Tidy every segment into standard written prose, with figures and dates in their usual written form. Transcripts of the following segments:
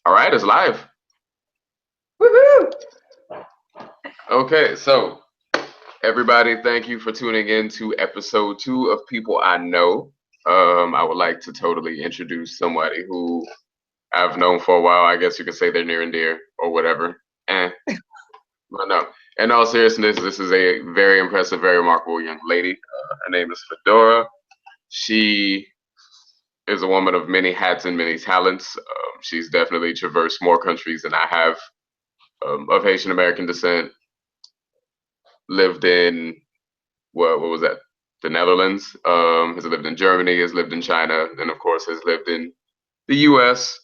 All right, it's live. Woohoo! Okay, so everybody, thank you for tuning in to episode 2 of People I Know. I would like to totally introduce somebody who I've known for a while. I guess you could say they're near and dear or whatever. But no. In all seriousness, this is a very impressive, very remarkable young lady. Her name is Fedora. She is a woman of many hats and many talents. She's definitely traversed more countries than I have. Of Haitian American descent, lived in what was that? The Netherlands. Has lived in Germany, has lived in China, and of course has lived in the U.S.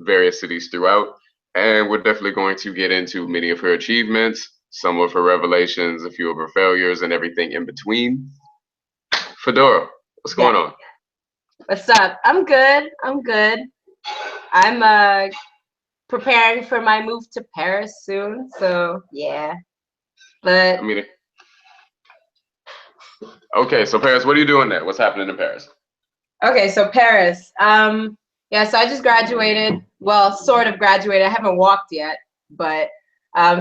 Various cities throughout. And we're definitely going to get into many of her achievements, some of her revelations, a few of her failures, and everything in between. Fedora, what's going Yeah. on? What's up? I'm good. I'm preparing for my move to Paris soon. So yeah. But I mean, okay, so Paris, what are you doing there? What's happening in Paris? okay, so Paris. Yeah, so I just graduated. Well, sort of graduated. I haven't walked yet, but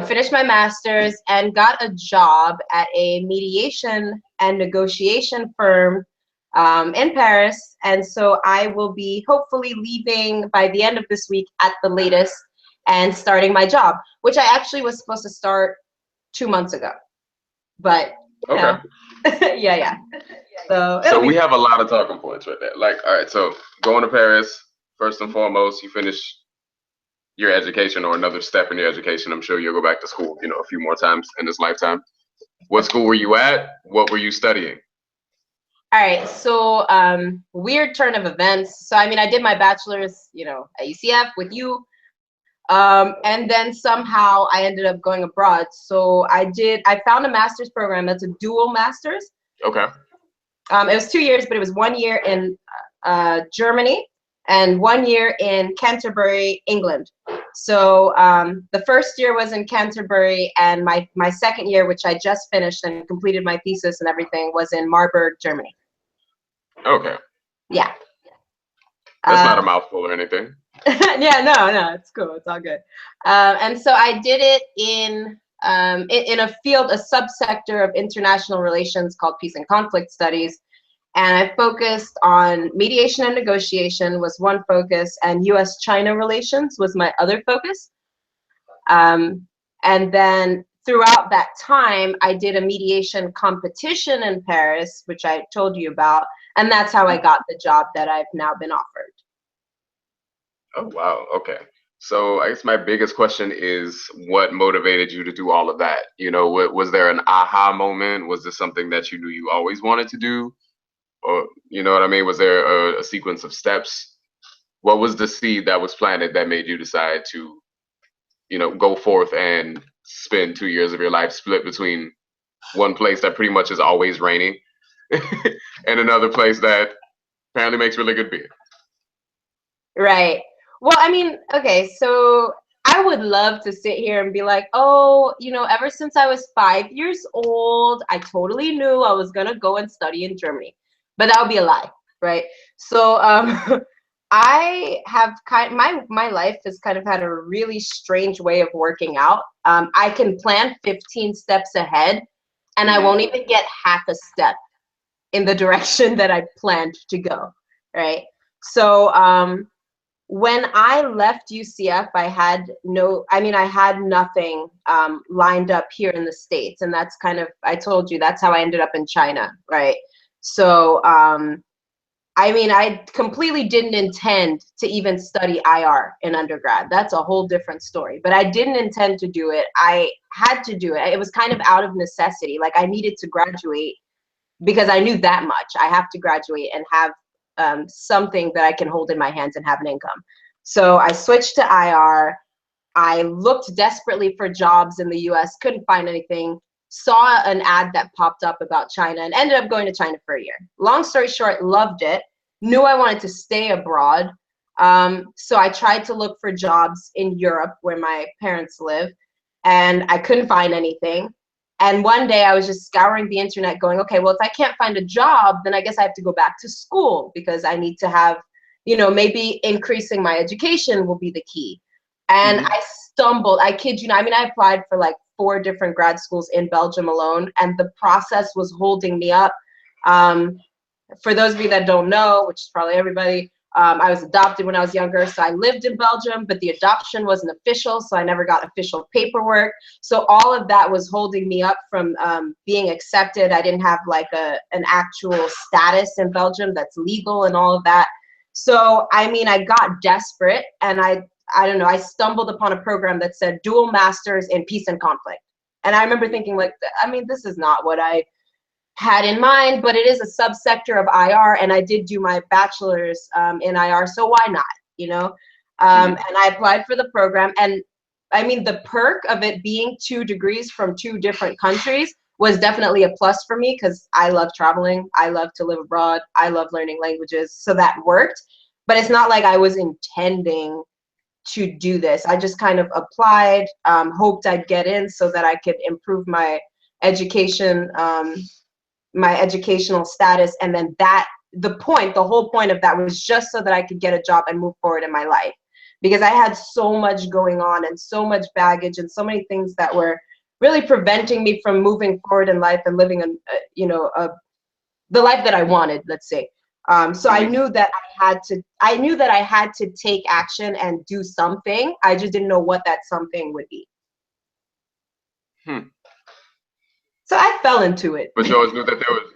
finished my master's and got a job at a mediation and negotiation firm in Paris. And so I will be hopefully leaving by the end of this week at the latest and starting my job, which I actually was supposed to start 2 months ago. But, you Okay. know, yeah. So So it'll we be, have a lot of talking points right there. Like, all right, so going to Paris, first and foremost, you finish your education or another step in your education. I'm sure you'll go back to school, a few more times in this lifetime. What school were you at? What were you studying? all right. So weird turn of events. So, I mean, I did my bachelor's, at UCF with you. And then somehow I ended up going abroad. So I found a master's program that's a dual master's. Okay. It was 2 years, but it was 1 year in Germany and 1 year in Canterbury, England. So the first year was in Canterbury, and my second year, which I just finished and completed my thesis and everything, was in Marburg, Germany. Okay. Yeah. That's not a mouthful or anything. Yeah, no, it's cool. It's all good. And so I did it in a field, a subsector of international relations called Peace and Conflict Studies. And I focused on mediation and negotiation was one focus, and U.S.-China relations was my other focus. And then throughout that time, I did a mediation competition in Paris, which I told you about, and that's how I got the job that I've now been offered. Oh, wow. Okay. So I guess my biggest question is what motivated you to do all of that? Was there an aha moment? Was this something that you knew you always wanted to do? Or, you know what I mean? Was there a sequence of steps? What was the seed that was planted that made you decide to, go forth and spend 2 years of your life split between one place that pretty much is always raining and another place that apparently makes really good beer? Right. Well, I mean, okay, so I would love to sit here and be like, oh, ever since I was 5 years old, I totally knew I was gonna go and study in Germany. But that would be a lie, right? So I have my life has kind of had a really strange way of working out. I can plan 15 steps ahead, and I won't even get half a step in the direction that I planned to go, right? So when I left UCF, I had nothing lined up here in the States. And that's I told you, that's how I ended up in China, right? So, I completely didn't intend to even study IR in undergrad. That's a whole different story. But I didn't intend to do it. I had to do it. It was kind of out of necessity. Like I needed to graduate because I knew that much. I have to graduate and have something that I can hold in my hands and have an income. So I switched to IR. I looked desperately for jobs in the US, couldn't find anything, saw an ad that popped up about China and ended up going to China for a year. Long story short, loved it, knew I wanted to stay abroad. So I tried to look for jobs in Europe where my parents live, and I couldn't find anything. And one day I was just scouring the internet going, okay, well, if I can't find a job, then I guess I have to go back to school because I need to have, maybe increasing my education will be the key. And Mhm. I stumbled, I kid you not. I mean, I applied for like 4 different grad schools in Belgium alone, and the process was holding me up. Um, for those of you that don't know, which is probably everybody, I was adopted when I was younger, so I lived in Belgium, but the adoption wasn't official, so I never got official paperwork. So all of that was holding me up from being accepted. I didn't have like an actual status in Belgium that's legal and all of that. So I mean, I got desperate, and I don't know, I stumbled upon a program that said dual masters in peace and conflict. And I remember thinking like, I mean, this is not what I had in mind, but it is a subsector of IR, and I did do my bachelor's in IR, so why not, you know? Mhm. And I applied for the program, and I mean, the perk of it being 2 degrees from 2 different countries was definitely a plus for me, because I love traveling, I love to live abroad, I love learning languages, so that worked. But it's not like I was intending to do this. I just kind of applied, hoped I'd get in so that I could improve my education, my educational status, and then the whole point of that was just so that I could get a job and move forward in my life, because I had so much going on and so much baggage and so many things that were really preventing me from moving forward in life and living the life that I wanted, let's say. So I Mhm. knew that I had to take action and do something. I just didn't know what that something would be. Hmm. So I fell into it. But you always knew that there was.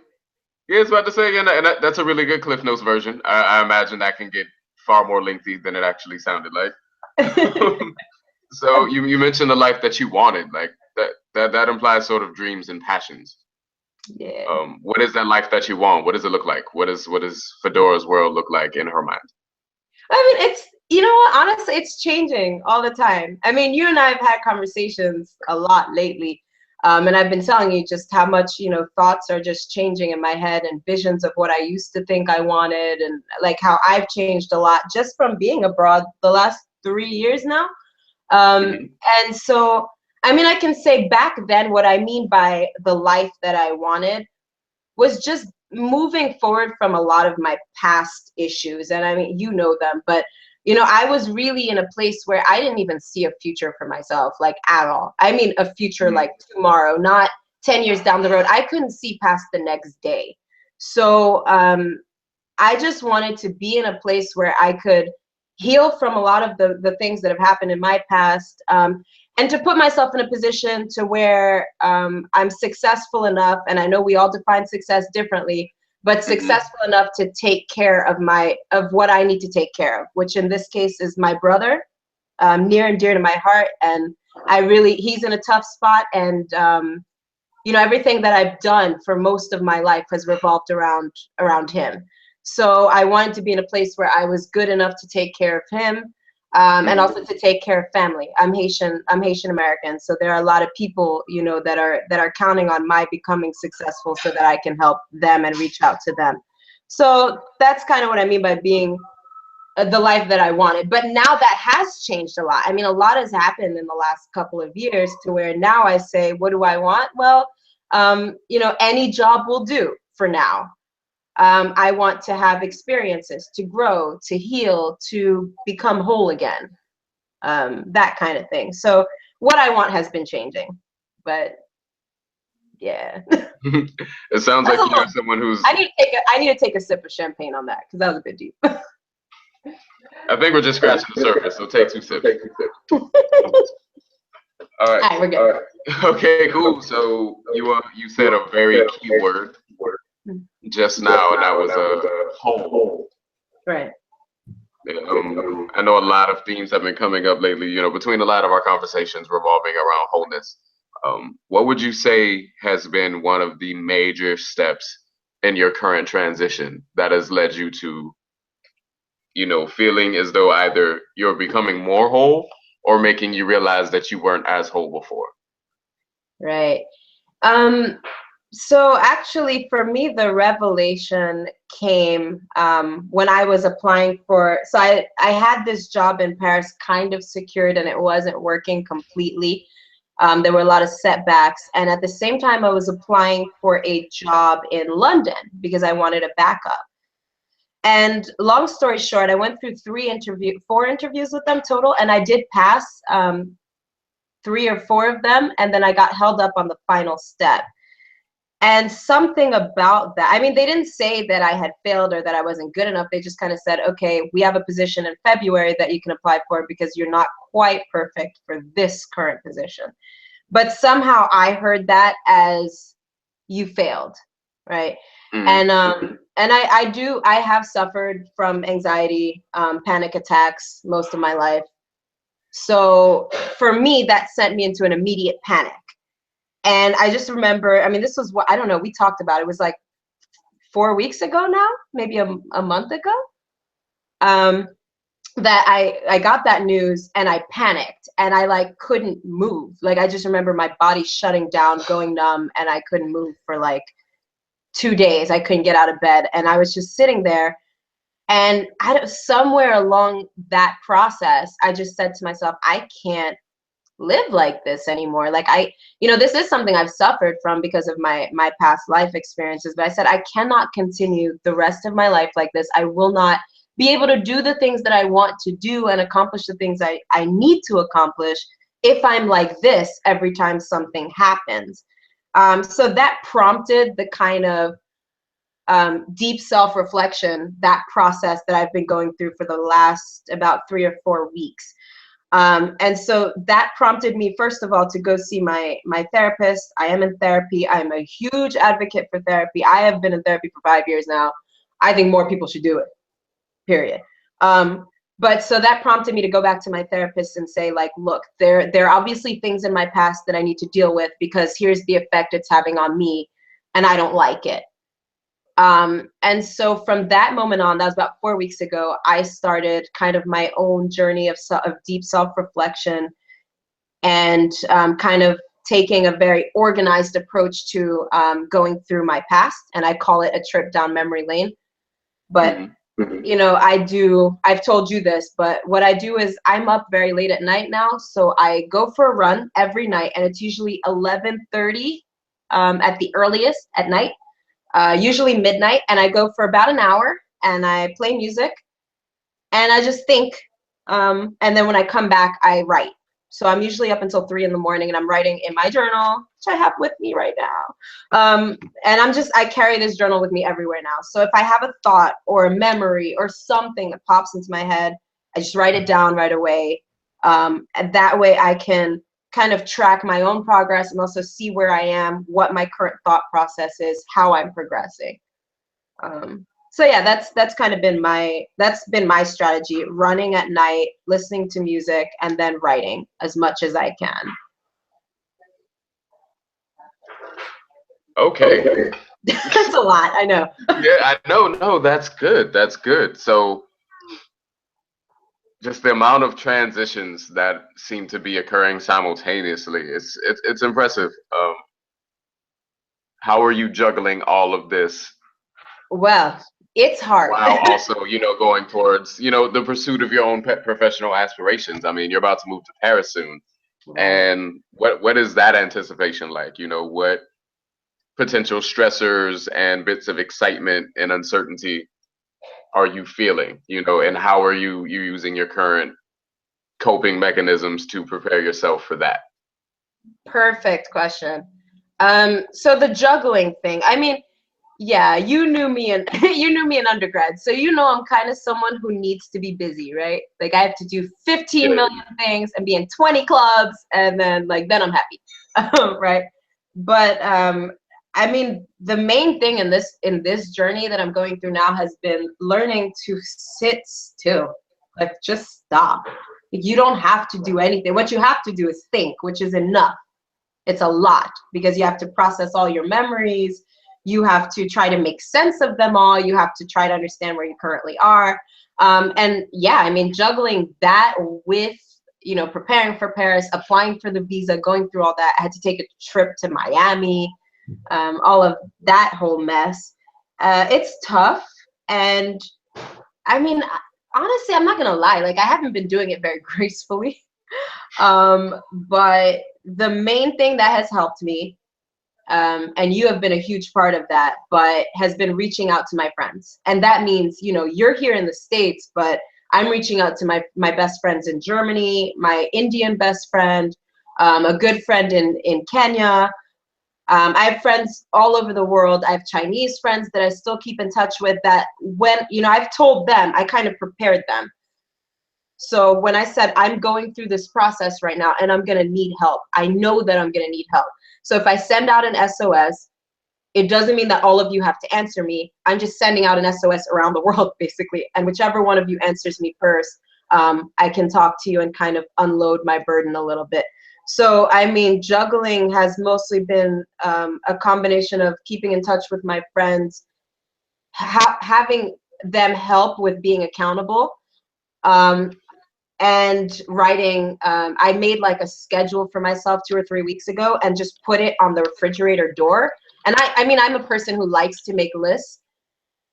Yeah, it's about to say, and that's a really good Cliff Notes version. I imagine that can get far more lengthy than it actually sounded like. So you mentioned the life that you wanted, like that implies sort of dreams and passions. Yeah. What is that life that you want? What does it look like? What does Fedora's world look like in her mind? I mean, it's, you know what, honestly, it's changing all the time. I mean, you and I have had conversations a lot lately. And I've been telling you just how much, thoughts are just changing in my head, and visions of what I used to think I wanted, and like how I've changed a lot just from being abroad the last 3 years now. Um, Hmm. and so, I mean, I can say back then, what I mean by the life that I wanted was just moving forward from a lot of my past issues. And I mean, you know them, but I was really in a place where I didn't even see a future for myself, like at all. I mean, a future Hmm. like tomorrow, not 10 years down the road. I couldn't see past the next day. So I just wanted to be in a place where I could heal from a lot of the things that have happened in my past, and to put myself in a position to where I'm successful enough, and I know we all define success differently, but Hmm. successful enough to take care of what I need to take care of, which in this case is my brother, near and dear to my heart. And he's in a tough spot, and everything that I've done for most of my life has revolved around him. So I wanted to be in a place where I was good enough to take care of him, and Hmm. also to take care of family. I'm Haitian American, so there are a lot of people, that are counting on my becoming successful so that I can help them and reach out to them. So that's kind of what I mean by being the life that I wanted. But now that has changed a lot. I mean, a lot has happened in the last couple of years to where now I say, what do I want? Well, any job will do for now. I want to have experiences, to grow, to heal, to become whole again, that kind of thing. So what I want has been changing, but yeah. It sounds That's like a you're little. someone who's. I need to take a sip of champagne on that, because that was a bit deep. I think we're just scratching the surface. So take 2 sips. All right. All right, we're good. Okay. Cool. So you said a very key word just now, and that was a whole. Right. I know a lot of themes have been coming up lately, between a lot of our conversations revolving around wholeness. What would you say has been one of the major steps in your current transition that has led you to, feeling as though either you're becoming more whole or making you realize that you weren't as whole before? Right. Um, so actually, for me, the revelation came when I was applying for. So I had this job in Paris kind of secured, and it wasn't working completely. There were a lot of setbacks, and at the same time, I was applying for a job in London because I wanted a backup. And long story short, I went through 4 interviews with them total, and I did pass 3 or 4 of them, and then I got held up on the final step. And something about that, I mean, they didn't say that I had failed or that I wasn't good enough. They just kind of said, okay, we have a position in February that you can apply for because you're not quite perfect for this current position. But somehow I heard that as you failed, right? And I have suffered from anxiety, panic attacks most of my life. So for me, that sent me into an immediate panic. And I just remember, I mean, this was what, I don't know, we talked about, it was like 4 weeks ago now, maybe a month ago, that I got that news and I panicked and I like couldn't move. Like, I just remember my body shutting down, going numb, and I couldn't move for like 2 days. I couldn't get out of bed. And I was just sitting there, and somewhere along that process, I just said to myself, I can't live like this anymore. Like, this is something I've suffered from because of my past life experiences, but I said, I cannot continue the rest of my life like this. I will not be able to do the things that I want to do and accomplish the things I need to accomplish if I'm like this every time something happens. So that prompted the kind of deep self-reflection, that process that I've been going through for the last about 3 or 4 weeks. And so that prompted me, first of all, to go see my therapist. I am in therapy. I'm a huge advocate for therapy. I have been in therapy for 5 years now. I think more people should do it, period. But so that prompted me to go back to my therapist and say, like, look, there are obviously things in my past that I need to deal with because here's the effect it's having on me, and I don't like it. And so from that moment on, that was about 4 weeks ago, I started kind of my own journey of deep self-reflection and kind of taking a very organized approach to going through my past. And I call it a trip down memory lane. But, I've told you this, but what I do is I'm up very late at night now. So I go for a run every night, and it's usually 11:30 at the earliest at night. Usually midnight, and I go for about an hour and I play music and I just think, and then when I come back, I write. So I'm usually up until 3 in the morning and I'm writing in my journal, which I have with me right now. And I carry this journal with me everywhere now. So if I have a thought or a memory or something that pops into my head, I just write it down right away. And that way I can kind of track my own progress and also see where I am, what my current thought process is, how I'm progressing. So yeah, that's kind of been my strategy: running at night, listening to music, and then writing as much as I can. Okay. That's a lot, I know. Yeah, I know. No, that's good. That's good. So just the amount of transitions that seem to be occurring simultaneously, it's impressive. How are you juggling all of this? Well, it's hard. While also, going towards, the pursuit of your own professional aspirations. I mean, you're about to move to Paris soon. And what is that anticipation like? What potential stressors and bits of excitement and uncertainty are you feeling, and how are you using your current coping mechanisms to prepare yourself for that? Perfect question. So the juggling thing, I mean, yeah, you knew me in undergrad, so I'm kind of someone who needs to be busy, right? Like, I have to do 15 million things and be in 20 clubs, and then I'm happy, right? But I mean, the main thing in this journey that I'm going through now has been learning to sit still, like, just stop. Like, you don't have to do anything. What you have to do is think, which is enough. It's a lot because you have to process all your memories. You have to try to make sense of them all. You have to try to understand where you currently are. And yeah, I mean, juggling that with, preparing for Paris, applying for the visa, going through all that. I had to take a trip to Miami, all of that whole mess. It's tough. And I mean, honestly, I'm not going to lie. Like, I haven't been doing it very gracefully. But the main thing that has helped me and you have been a huge part of that, but has been reaching out to my friends. And that means, you know, you're here in the States, but I'm reaching out to my best friends in Germany, my Indian best friend, a good friend in Kenya. I have friends all over the world. I have Chinese friends that I still keep in touch with, that when, you know, I've told them, I kind of prepared them. So when I said I'm going through this process right now and I'm going to need help, I know that I'm going to need help. So if I send out an SOS, it doesn't mean that all of you have to answer me. I'm just sending out an SOS around the world, basically. And whichever one of you answers me first, I can talk to you and kind of unload my burden a little bit. So, I mean, juggling has mostly been a combination of keeping in touch with my friends, having them help with being accountable, and writing. I made like a schedule for myself 2 or 3 weeks ago and just put it on the refrigerator door. And I mean, I'm a person who likes to make lists,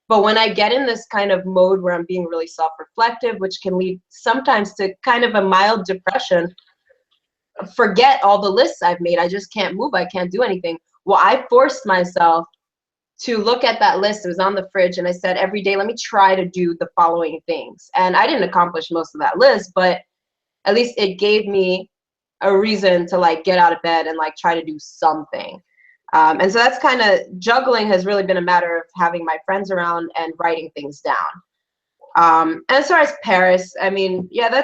but when I get in this kind of mode where I'm being really self-reflective, which can lead sometimes to kind of a mild depression, forget all the lists I've made. I just can't move. I can't do anything. Well, I forced myself to look at that list. It was on the fridge, and I said, every day, let me try to do the following things. And I didn't accomplish most of that list, but at least it gave me a reason to like get out of bed and like try to do something. And so that's kind of, juggling has really been a matter of having my friends around and writing things down. And as far as Paris, I mean, yeah,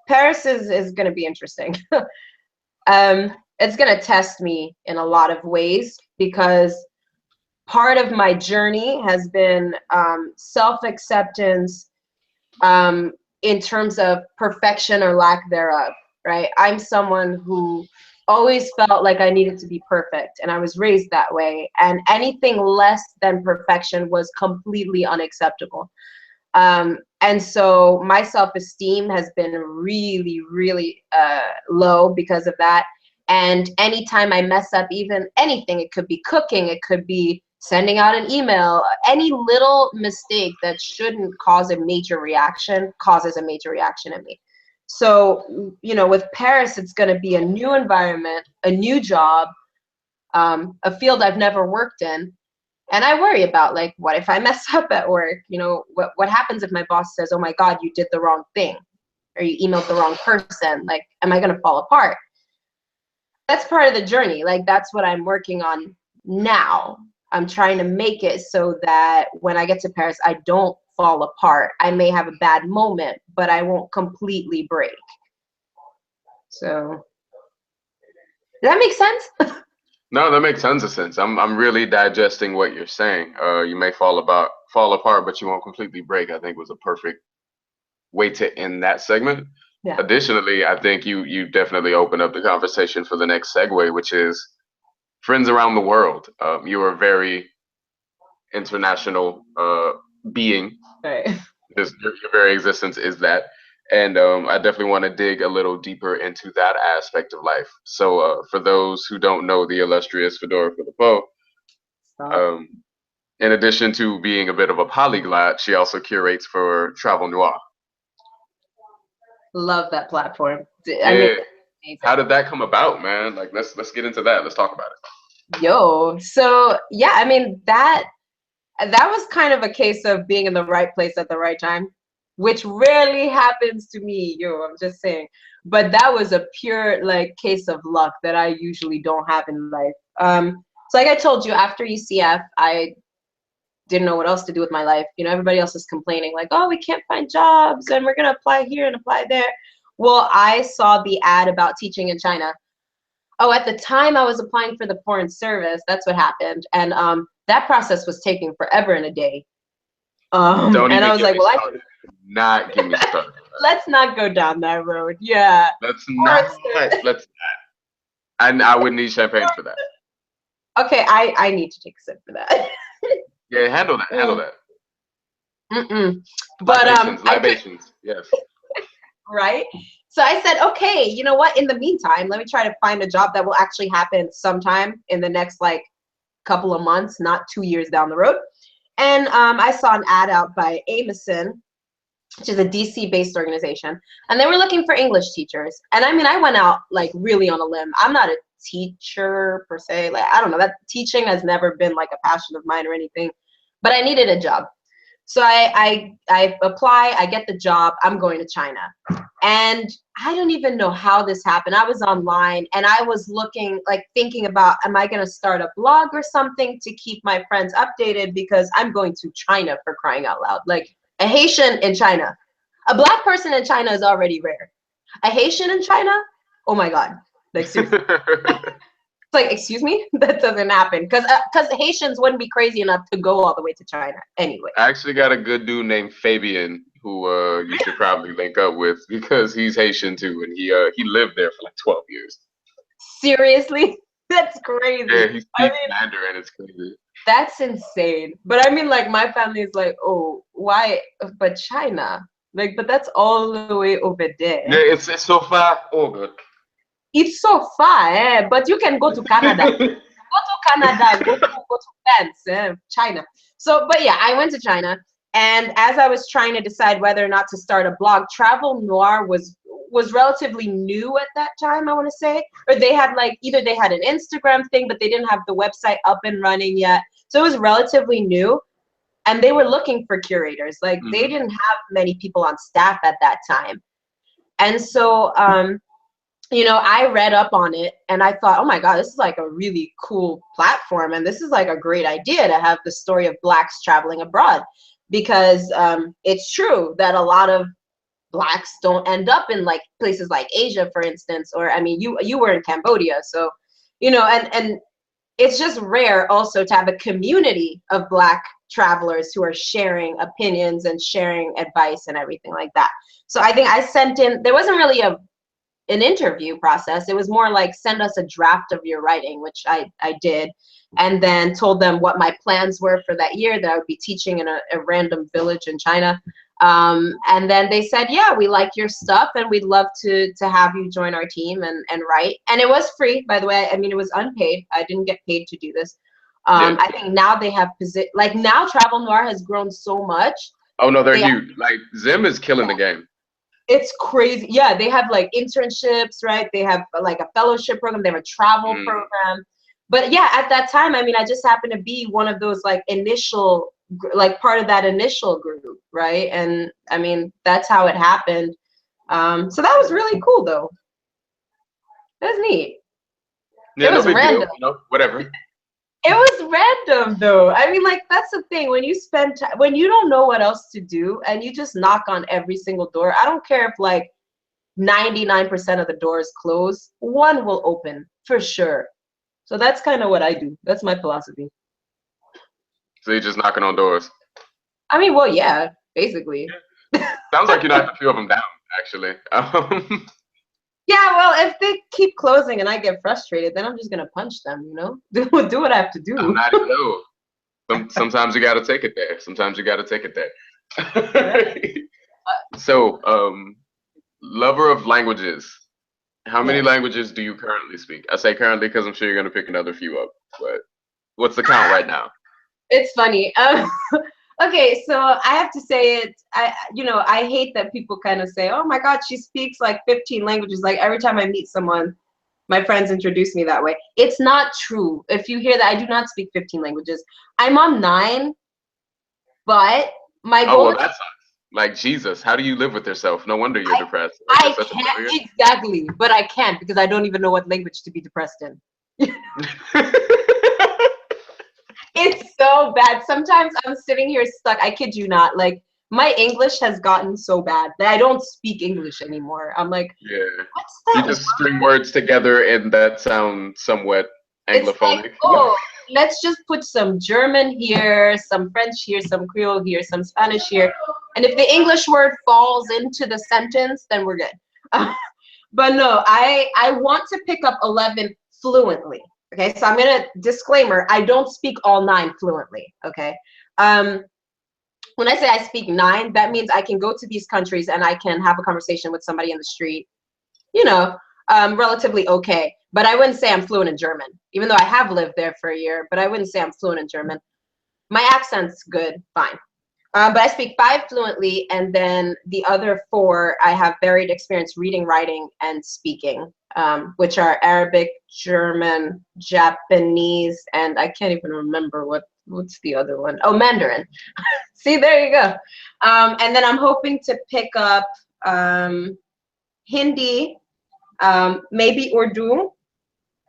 Paris is going to be interesting. It's going to test me in a lot of ways, because part of my journey has been self-acceptance in terms of perfection or lack thereof, right? I'm someone who always felt like I needed to be perfect, and I was raised that way, and anything less than perfection was completely unacceptable. And so my self-esteem has been really, really low because of that. And anytime I mess up even anything, it could be cooking, it could be sending out an email, any little mistake that shouldn't cause a major reaction causes a major reaction in me. So, you know, with Paris, it's going to be a new environment, a new job, a field I've never worked in. And I worry about, like, what if I mess up at work? You know, what happens if my boss says, oh my God, you did the wrong thing, or you emailed the wrong person? Like, am I going to fall apart? That's part of the journey. Like, that's what I'm working on now. I'm trying to make it so that when I get to Paris, I don't fall apart. I may have a bad moment, but I won't completely break. So, does that make sense? No, that makes tons of sense. I'm really digesting what you're saying. You may fall apart, but you won't completely break, I think was a perfect way to end that segment. Yeah. Additionally, I think you definitely open up the conversation for the next segue, which is friends around the world. You are a very international being. Right. Just your very existence is that. And I definitely want to dig a little deeper into that aspect of life. So for those who don't know the illustrious Fedora Filippo, in addition to being a bit of a polyglot, she also curates for Travel Noir. Love that platform. Yeah. I mean, how did that come about, man? Like, let's get into that. Let's talk about it. Yo, so yeah, I mean, that was kind of a case of being in the right place at the right time, which rarely happens to me. Yo, I'm just saying. But that was a pure like case of luck that I usually don't have in life. So like I told you, after UCF, I didn't know what else to do with my life. You know, everybody else is complaining like, oh, we can't find jobs and we're gonna apply here and apply there. Well, I saw the ad about teaching in China. Oh, at the time I was applying for the Foreign Service. That's what happened. And that process was taking forever and a day. And I was like, well, not get me started. Let's not go down that road. Yeah. Let's not. I would need champagne for that. Okay, I need to take a sip for that. Yeah, handle that. But libations, yes. Right. So I said, okay, you know what? In the meantime, let me try to find a job that will actually happen sometime in the next like couple of months, not 2 years down the road. And I saw an ad out by Amazon, which is a DC-based organization, and they were looking for English teachers. And I mean, I went out like really on a limb. I'm not a teacher per se. Like, I don't know, that teaching has never been like a passion of mine or anything, but I needed a job. So I apply, I get the job, I'm going to China. And I don't even know how this happened. I was online and I was looking, like thinking about, am I going to start a blog or something to keep my friends updated, because I'm going to China, for crying out loud. Like, a Haitian in China. A Black person in China is already rare. A Haitian in China? Oh my God. Like, seriously. It's like, excuse me? That doesn't happen. Because Haitians wouldn't be crazy enough to go all the way to China anyway. I actually got a good dude named Fabian who you should probably link up with, because he's Haitian too, and he lived there for like 12 years. Seriously? That's crazy. Yeah, he speaks Mandarin. It's crazy. That's insane. But I mean, like, my family is like, oh, why? But China? Like, but that's all the way over there. Yeah, it's so far. Oh, good. It's so far, but you can go to Canada. Go to Canada, go to France, China. So, but yeah, I went to China, and as I was trying to decide whether or not to start a blog, Travel Noir was relatively new at that time, I want to say. Or they had like, either they had an Instagram thing, but they didn't have the website up and running yet. So it was relatively new, and they were looking for curators. Like, they didn't have many people on staff at that time. And so, you know, I read up on it and I thought, oh my God, this is like a really cool platform. And this is like a great idea to have the story of Blacks traveling abroad, because it's true that a lot of Blacks don't end up in like places like Asia, for instance, or I mean, you were in Cambodia. So, you know, and it's just rare also to have a community of Black travelers who are sharing opinions and sharing advice and everything like that. So I think I sent in, there wasn't really an interview process. It was more like, send us a draft of your writing, which I did, and then told them what my plans were for that year, that I would be teaching in a random village in China. And then they said, yeah, we like your stuff and we'd love to have you join our team and write. And it was free, by the way. I mean, it was unpaid. I didn't get paid to do this. I think now they have like, now Travel Noir has grown so much. Oh no, they're huge. Like, Zim is killing the game. It's crazy. Yeah, they have like internships, right? They have like a fellowship program. They have a travel program. But yeah, at that time, I mean, I just happened to be one of those like initial, like part of that initial group, right? And I mean, that's how it happened. So that was really cool, though. That was neat. Yeah, it was random. Deal, you know, whatever. It was random, though. I mean, like, that's the thing. When you spend time, when you don't know what else to do and you just knock on every single door, I don't care if like 99% of the doors close, one will open for sure. So that's kind of what I do. That's my philosophy. So you're just knocking on doors? I mean, well, yeah, basically. Sounds like you knocked a few of them down, actually. Yeah, well, if they keep closing and I get frustrated, then I'm just gonna punch them, you know? Do what I have to do. I'm not even know. Sometimes you gotta take it there. Sometimes you gotta take it there. So, lover of languages. How many languages do you currently speak? I say currently because I'm sure you're gonna pick another few up. But what's the count right now? It's funny. Okay, so I have to say it. I hate that people kind of say, "Oh my God, she speaks like 15 languages." Like every time I meet someone, my friends introduce me that way. It's not true. If you hear that, I do not speak 15 languages. I'm on 9, but my goal. Oh, well, that sucks. Like, Jesus, how do you live with yourself? No wonder you're depressed. I can't, exactly, but I can't because I don't even know what language to be depressed in. It's so bad. Sometimes I'm sitting here stuck. I kid you not. Like, my English has gotten so bad that I don't speak English anymore. I'm like, yeah. What's that? You just string words together and that sound somewhat anglophonic. Like, oh, let's just put some German here, some French here, some Creole here, some Spanish here. And if the English word falls into the sentence, then we're good. But no, I want to pick up 11 fluently. Okay, so I'm gonna disclaimer, I don't speak all 9 fluently, okay? When I say I speak 9, that means I can go to these countries and I can have a conversation with somebody in the street, you know, relatively okay. But I wouldn't say I'm fluent in German, even though I have lived there for a year, but I wouldn't say I'm fluent in German. My accent's good, fine. But I speak 5 fluently, and then the other 4, I have varied experience reading, writing, and speaking, which are Arabic, German, Japanese, and I can't even remember what's the other one. Oh, Mandarin. See, there you go. And then I'm hoping to pick up Hindi, maybe Urdu,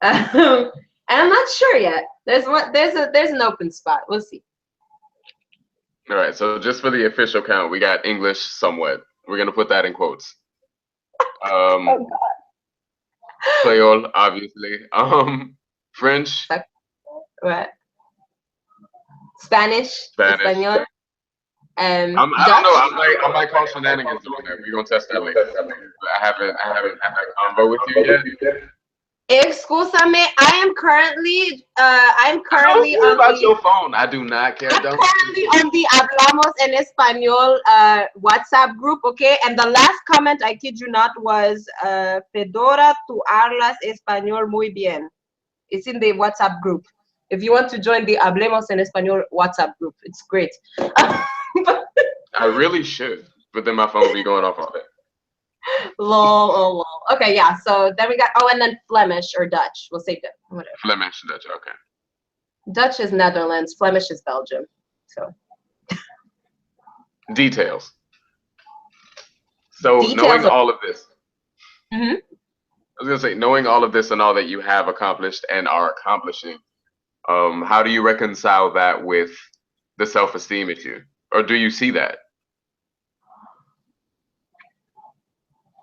and I'm not sure yet. There's an open spot. We'll see. All right, so just for the official count, we got English somewhat. We're gonna put that in quotes. Oh, Creole, obviously. French, what? Spanish, Espanol, I don't Dutch. know. I might call shenanigans doing that. We're gonna test that later. I haven't had that combo with you yet. Excusame, I'm currently I don't care about your phone. I do not care. I'm Don't. currently on the Hablamos en Español WhatsApp group, okay? And the last comment, I kid you not, was Fedora, tu hablas español muy bien. It's in the WhatsApp group. If you want to join the Hablemos en Español WhatsApp group, it's great. I really should, but then my phone will be going off all day. Lol, oh, lol. Okay, yeah. So then we got and then Flemish or Dutch. We'll say whatever. Flemish, Dutch, okay. Dutch is Netherlands. Flemish is Belgium. So details. So knowing all of this, mm-hmm. I was gonna say, knowing all of this and all that you have accomplished and are accomplishing, how do you reconcile that with the self-esteem issue, or do you see that?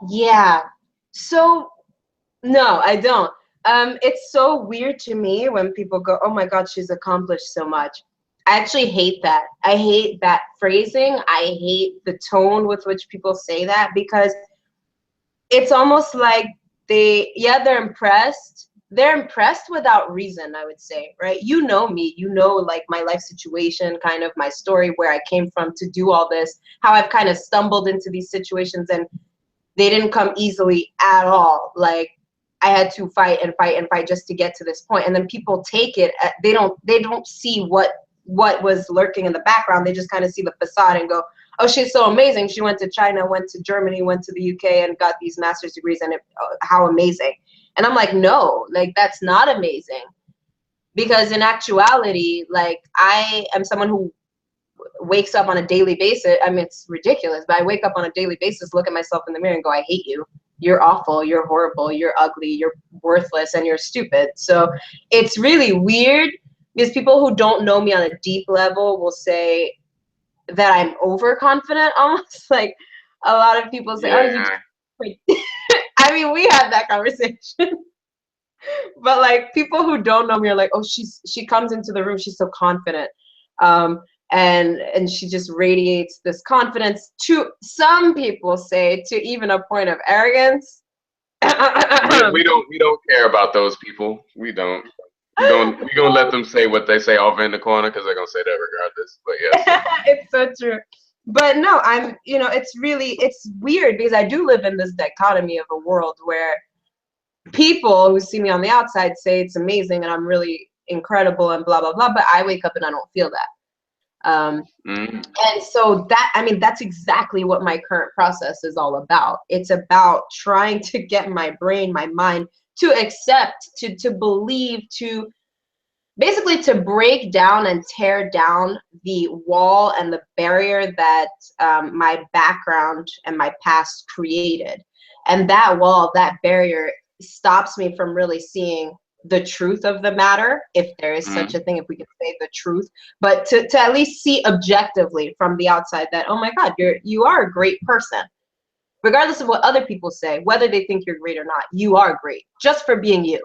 Yeah. So no, I don't. It's so weird to me when people go, "Oh my God, she's accomplished so much." I actually hate that. I hate that phrasing. I hate the tone with which people say that, because it's almost like they're impressed. They're impressed without reason, I would say, right? You know me, you know, like my life situation, kind of my story, where I came from to do all this, how I've kind of stumbled into these situations, and they didn't come easily at all. Like I had to fight and fight and fight just to get to this point. And then people take it, they don't see what was lurking in the background. They just kind of see the facade and go, "Oh, she's so amazing. She went to China, went to Germany, went to the UK, and got these master's degrees, and how amazing." And I'm like, no, like that's not amazing. Because in actuality, like I am someone who wakes up on a daily basis. I mean, it's ridiculous, but I wake up on a daily basis, look at myself in the mirror and go, "I hate you. You're awful. You're horrible. You're ugly. You're worthless, and you're stupid." So it's really weird, because people who don't know me on a deep level will say that I'm overconfident, almost. Like a lot of people say, yeah. "Oh, you." I mean, we had that conversation. But like people who don't know me are like, "Oh, she comes into the room, she's so confident." And she just radiates this confidence, to some people say to even a point of arrogance. we don't care about those people. We don't. We gonna let them say what they say off in the corner, because they're gonna say that regardless. But yes. It's so true. But no, it's weird, because I do live in this dichotomy of a world where people who see me on the outside say it's amazing and I'm really incredible and blah blah blah, but I wake up and I don't feel that. And so that's exactly what my current process is all about. It's about trying to get my brain, my mind to accept, to believe, to basically to break down and tear down the wall and the barrier that my background and my past created. And that wall, that barrier, stops me from really seeing the truth of the matter, if there is such a thing, if we can say the truth, but to at least see objectively from the outside that, oh my God, you are a great person. Regardless of what other people say, whether they think you're great or not, you are great just for being you.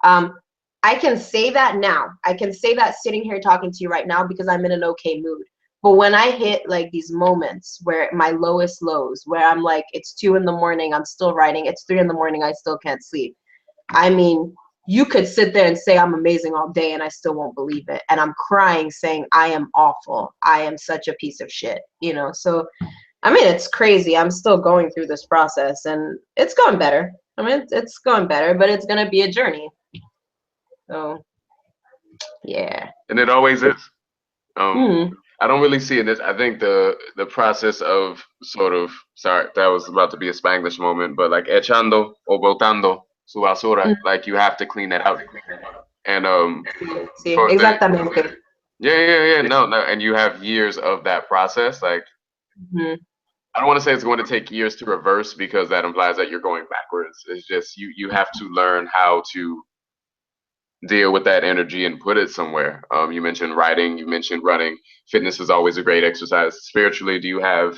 I can say that now. I can say that sitting here talking to you right now, because I'm in an okay mood. But when I hit like these moments where my lowest lows, where I'm like, it's 2 a.m, I'm still writing, it's 3 a.m, I still can't sleep. I mean, you could sit there and say I'm amazing all day and I still won't believe it. And I'm crying saying I am awful. I am such a piece of shit, So, I mean, it's crazy. I'm still going through this process, and it's going better. I mean, it's going better, but it's going to be a journey. So, yeah. And it always is. I don't really see it. I think the process of sort of, sorry, that was about to be a Spanglish moment, but like echando o botando su basura, Mm, like you have to clean that out. And sí, for the exactamente. yeah, no, no, and you have years of that process. Like Mhm. I don't want to say it's going to take years to reverse because that implies that you're going backwards. It's just you have to learn how to deal with that energy and put it somewhere. You mentioned writing, you mentioned running. Fitness is always a great exercise. Spiritually, do you have,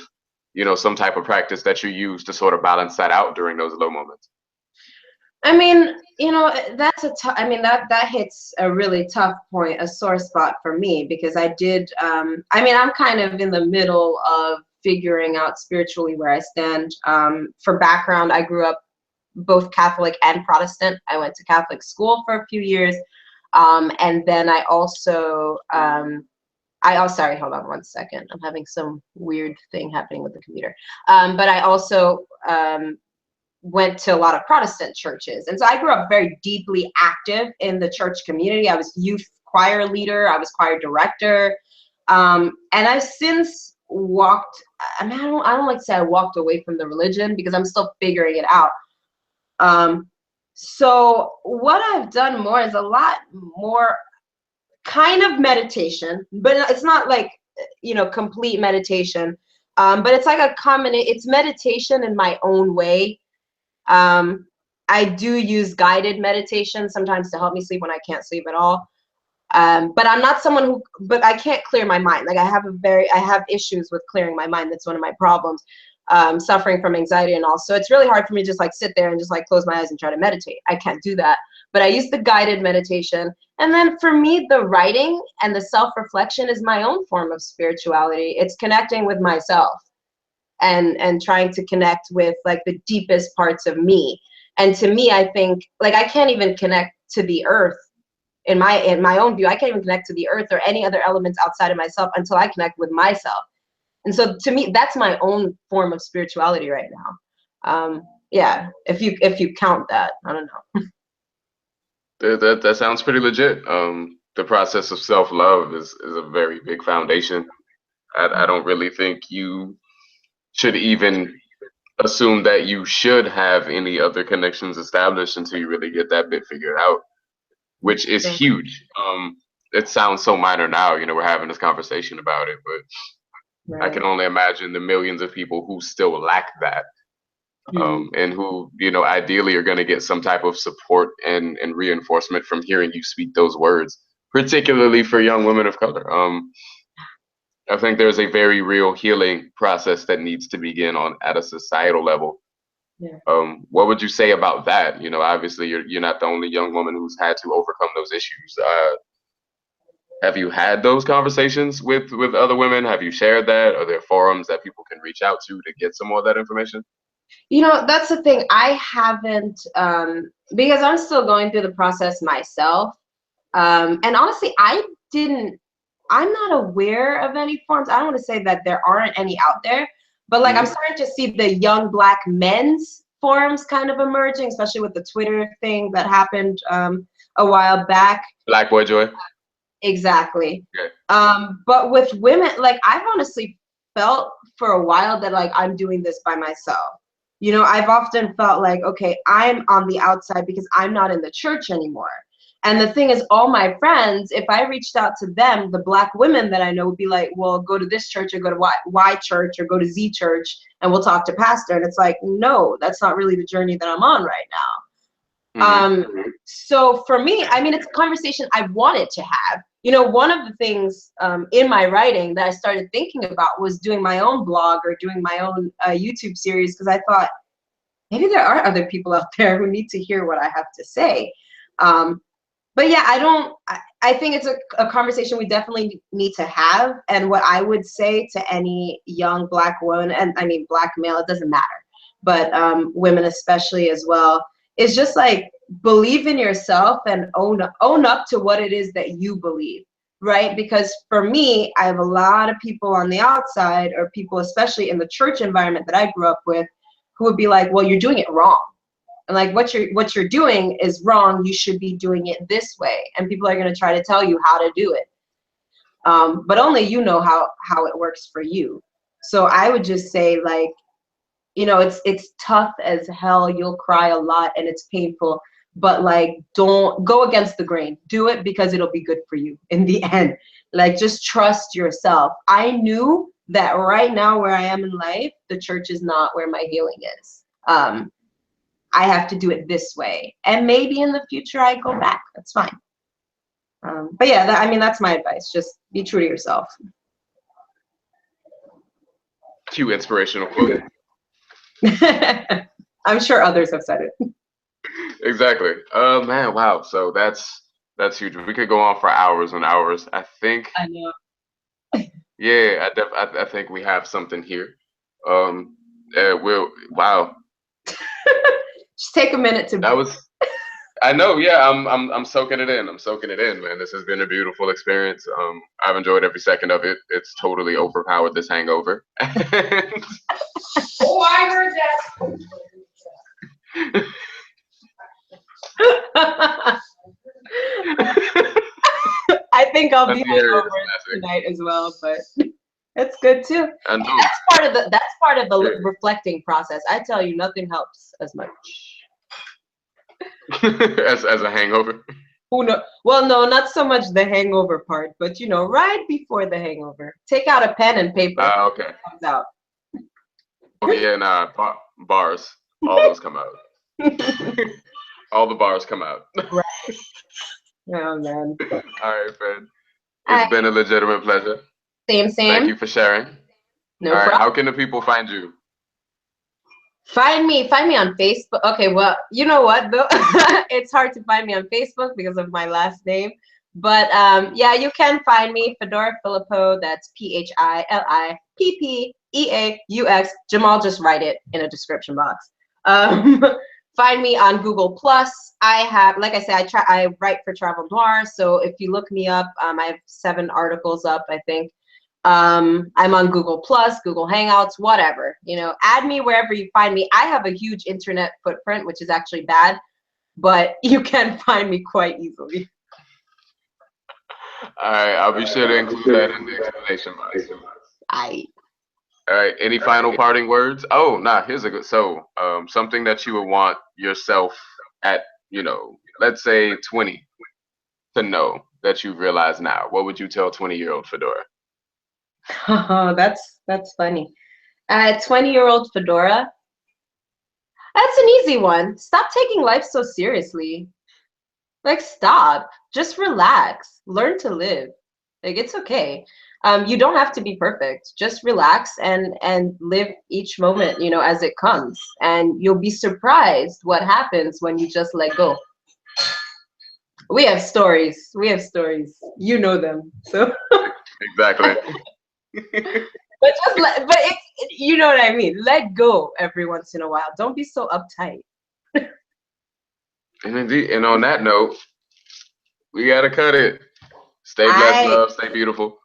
some type of practice that you use to sort of balance that out during those low moments? I mean, that's I mean, that hits a really tough point, a sore spot for me, because I did, I mean, I'm kind of in the middle of figuring out spiritually where I stand. For background, I grew up both Catholic and Protestant. I went to Catholic school for a few years. And then sorry, hold on one second. I'm having some weird thing happening with the computer. But I also went to a lot of Protestant churches. And so I grew up very deeply active in the church community. I was youth choir leader, I was choir director. And I've since walked, I mean, I don't like to say I walked away from the religion because I'm still figuring it out. So what I've done more is a lot more kind of meditation, but it's not like, complete meditation. But it's like it's meditation in my own way. um, I do use guided meditation sometimes to help me sleep when I can't sleep at all. But I'm not someone but I can't clear my mind. Like I have issues with clearing my mind. That's one of my problems, suffering from anxiety and all. So it's really hard for me to just like sit there and just like close my eyes and try to meditate. I can't do that. But I use the guided meditation. And then for me, the writing and the self-reflection is my own form of spirituality. It's connecting with myself and trying to connect with like the deepest parts of me. And to me, I think like I can't even connect to the earth in my own view. I can't even connect to the earth or any other elements outside of myself until I connect with myself. And so to me, that's my own form of spirituality right now. Yeah, if you count that, I don't know. That sounds pretty legit. The process of self love is a very big foundation. I don't really think you should even assume that you should have any other connections established until you really get that bit figured out, which is Thank huge. It sounds so minor now, we're having this conversation about it, but you. I Right. can only imagine the millions of people who still lack that, Mhm. and who, ideally are going to get some type of support and reinforcement from hearing you speak those words, particularly for young women of color. I think there's a very real healing process that needs to begin on at a societal level. Yeah. What would you say about that? Obviously you're not the only young woman who's had to overcome those issues. Have you had those conversations with other women? Have you shared that? Are there forums that people can reach out to get some more of that information? That's the thing. I haven't, because I'm still going through the process myself. And honestly, I'm not aware of any forums. I don't want to say that there aren't any out there, but like I'm Hmm. starting to see the young Black men's forums kind of emerging, especially with the Twitter thing that happened a while back. Black Boy Joy. Exactly. Yeah. But with women, like I've honestly felt for a while that like I'm doing this by myself. I've often felt like, okay, I'm on the outside because I'm not in the church anymore. And the thing is, all my friends, if I reached out to them, the Black women that I know would be like, well, go to this church or go to Y church or go to Z church and we'll talk to pastor. And it's like, no, that's not really the journey that I'm on right now. Hmm. So for me, I mean, it's a conversation I wanted to have. One of the things in my writing that I started thinking about was doing my own blog or doing my own YouTube series, because I thought maybe there are other people out there who need to hear what I have to say. But yeah, I think it's a conversation we definitely need to have. And what I would say to any young Black woman, and I mean Black male, it doesn't matter, but women especially as well, is just like believe in yourself and own up to what it is that you believe, right? Because for me, I have a lot of people on the outside, or people especially in the church environment that I grew up with, who would be like, well, you're doing it wrong. And like what you're doing is wrong. You should be doing it this way. And people are going to try to tell you how to do it. But only you know how it works for you. So I would just say, like, you know, it's tough as hell. You'll cry a lot and it's painful, but like, don't go against the grain. Do it because it'll be good for you in the end. Like, just trust yourself. I knew that right now where I am in life, the church is not where my healing is. I have to do it this way, and maybe in the future I go back. That's fine. But yeah, I mean, that's my advice. Just be true to yourself. Cue inspirational quote. I'm sure others have said it. Exactly. Man, wow. So that's huge. We could go on for hours and hours. I think. I know. Yeah, I think we have something here. Wow. Just take a minute to. That was. I know. Yeah, I'm soaking it in. I'm soaking it in, man. This has been a beautiful experience. I've enjoyed every second of it. It's totally overpowered this hangover. Oh, I heard that. I think I'll be That's hilarious, hungover classic. tonight as well, but it's good too. I know. That's part of the Yeah. reflecting process. I tell you, nothing helps as much. as a hangover. Who know? Well, no, not so much the hangover part, but you know, right before the hangover, take out a pen and paper. Okay. It comes out. Oh yeah, nah. Bars. All those come out. All the bars come out. Right. Oh man. All right, Fred. All It's right. been a legitimate pleasure. Same. Thank you for sharing. No All right, problem. how can the people find you? Find me on Facebook. Okay, well, you know what though? It's hard to find me on Facebook because of my last name. But yeah, you can find me, Phidora Philippaux. That's Philippeaux. Jamal, just write it in a description box. Find me on Google Plus. I have, like I said, I write for Travel Noir. So if you look me up, I have 7 articles up, I think. I'm on Google Plus, Google Hangouts, whatever. You know, add me wherever you find me. I have a huge internet footprint, which is actually bad, but you can find me quite easily. All right, I'll be sure to include that in the explanation box. All right, any final parting words? Oh, nah, here's a good, something that you would want yourself at, let's say 20 to know that you realize now. What would you tell 20-year-old Phidora? Oh, that's funny. 20-year-old Phidora. That's an easy one. Stop taking life so seriously. Like, stop. Just relax. Learn to live. Like, it's okay. You don't have to be perfect. Just relax and live each moment, you know, as it comes. And you'll be surprised what happens when you just let go. We have stories. You know them. So Exactly. but it's, you know what I mean. Let go every once in a while. Don't be so uptight. And indeed, and on that note, we gotta cut it. Stay blessed, love. Stay beautiful.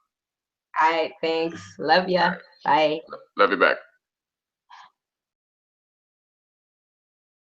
All right, thanks. Love ya. Bye. Love you back.